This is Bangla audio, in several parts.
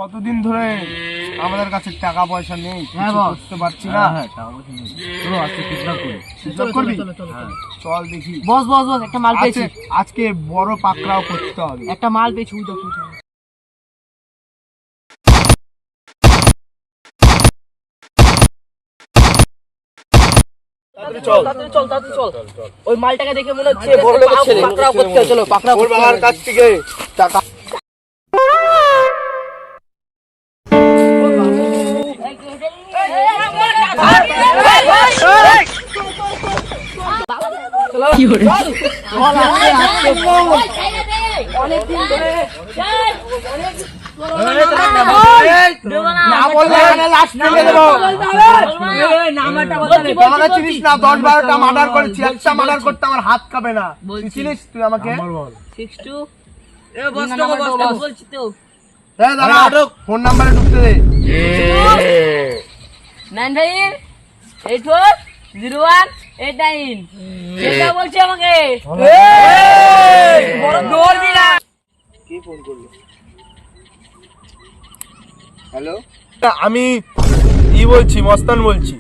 কতদিন ধরে আমাদের কাছে টাকা পয়সা নেই, বুঝতে পারছি না। টাকা পয়সা নেই, চলো আজকে কিডন্যাপ করি। করবি? চল দেখি। বস বস বস, একটা মাল পেয়েছি। আজকে বড় পাকড়াও করতে হবে। একটা মাল পেয়েছি। চল ওই মালটাকে দেখে মনে হচ্ছে বড় লোকের ছেলে। পাকড়াও করতে হবে, চলো পাকড়াও ওর বাবার কাছ থেকে টাকা। কি করে অনেকদিন ধরে না বললে এখানে লাশ ফেলে দেবো। আমাকে চিনিস না? 10-12টা মার্ডার করেছি, একটা মার্ডার করতে আমার হাত কাঁপে না। চিনিস তুই আমাকে? ফোন নাম্বারে ঢুকতে দে। 9840189 যেটা বলছে আমাকে কি ফোন করলো? হ্যালো, আমি বলছি, মস্তান বলছি।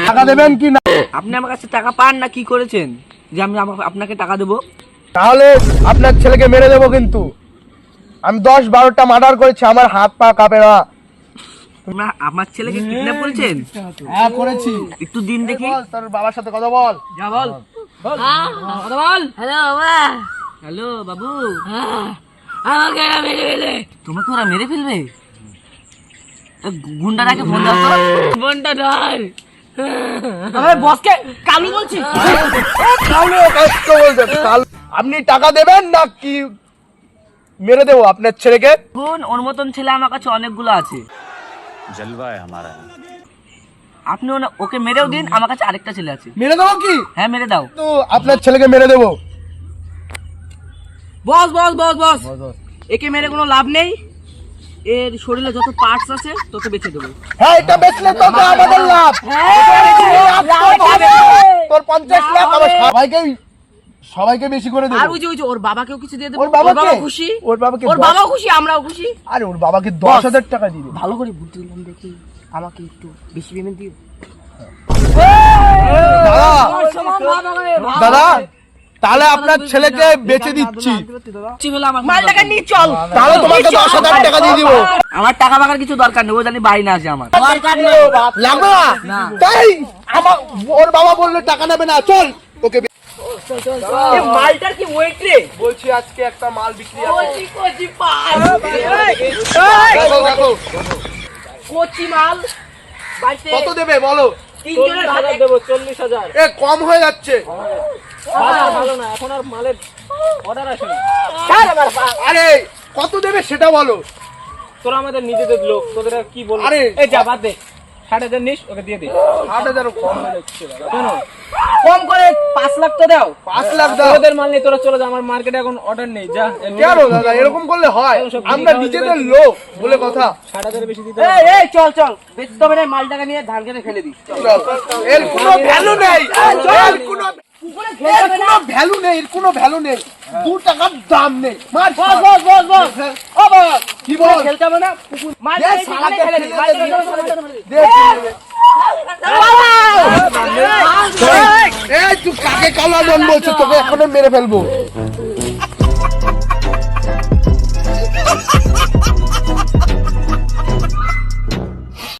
টাকা দেবেন কি না? আপনি আমার কাছে টাকা পান না কি করেছেন যে আমি আপনাকে টাকা দেবো? তাহলে আপনার ছেলেকে মেরে দেবো। কিন্তু আমি 10-12টা মার্ডার করেছি, আমার হাত পা কাঁপে না। তোমরা আমার ছেলেকে কিডন্যাপ করেছেন? হ্যাঁ করেছি। একটু দিন দেখি। তোর বাবার সাথে কথা বল। যা বল। কথা বল। হ্যালো বাবা। হ্যালো বাবু, আমাকে এরা মেরে ফেলে। তোমাকে ওরা মেরে ফেলবে? গুন্ডারাকে ফোন দাও তো। ফোনটা ধর। বসকে কালু বলছি। আপনি টাকা দেবেন না কি মেরে দেবো আপনার ছেলেকে? ওর মতন ছেলে আমার কাছে অনেকগুলো আছে। জলवा है हमारा। আপনি ওকে মেরেও দিন, আমার কাছে আরেকটা ছেলে আছে। মেরে দেবো কি? হ্যাঁ মেরে দাও। তো আপনার ছেলেকে মেরে দেবো। বস বস বস বস, একে মেরে কোনো লাভ নেই। এর শরীরে যত পার্টস আছে তত বেঁচে দেবো। হ্যাঁ, এটা বেচলে তো আমাদের লাভ। তোর 50 লাখ আমার সবাইকে বেশি করে দেবো। আর ওই যে ওর বাবাকেও কিছু দিয়ে দেবো। ওর বাবা খুশি, ওর বাবাও খুশি, আমরাও খুশি। আরে ওর বাবাকে 10,000 টাকা দিবে। ভালো করে বুদ্ধি দিলাম দেখি, আমাকে একটু বেশি পেমেন্ট দিও। দাদা, তাহলে আপনার ছেলেকে বেচে দিচ্ছি। মালটাকে নিয়ে চল। তাহলে তোমাকে 10,000 টাকা দিয়ে দিব। আমার টাকা পাকার কিছু দরকার নেই, ও জানি বাড়ি না আছে আমার। লাগবে না? তাই ওর বাবা বললে টাকা নেবে না। চল ওকে। মালটার কি ওয়েট রে? বলছি আজকে একটা মাল বিক্রি আছে। কচি পাল, দেখো কচি মাল বাইতে কত দেবে বলো? 3 জনের হাতে দেবো 40,000। এ কম হয়ে যাচ্ছে। ভালো না, এখন আর মালের অর্ডার আসে না। আরে কত দেবে সেটা বলো। তোরা আমাদের নিজেদের লোক, তোদের আর কি বলবো? আরে এই যা বাদ দে, 60,000 নিস, ওকে দিয়ে দে। 8,000 কম হয়ে যাচ্ছে। শোনো, কম করে 5 লাখ তো দাও। 5 লাখ দাও। তোদের মাল নেই, তোরা চলে যা, আমার মার্কেটে এখন অর্ডার নেই। যা কেন দাদা এরকম করলে হয়? আমরা নিজেদের লোক বলে কথা। 60,000 বেশি দিতে এই চল চল, বেচতে হবে না, মালটাকে নিয়ে ধান খেতে ফেলে দিই। এর কোনো ভ্যালু নেই। এর কোনো ভ্যালু নেই। 2 টাকার দাম নেই। মার বস বস বস বস, ও বস কি বল? খেলতে হবে না, মালটাকে শালাকে ফেলে দিই। ফেলে দে। এই তুই কাকে কালা জন বলছিস? তোকে এখন মেরে ফেলবো।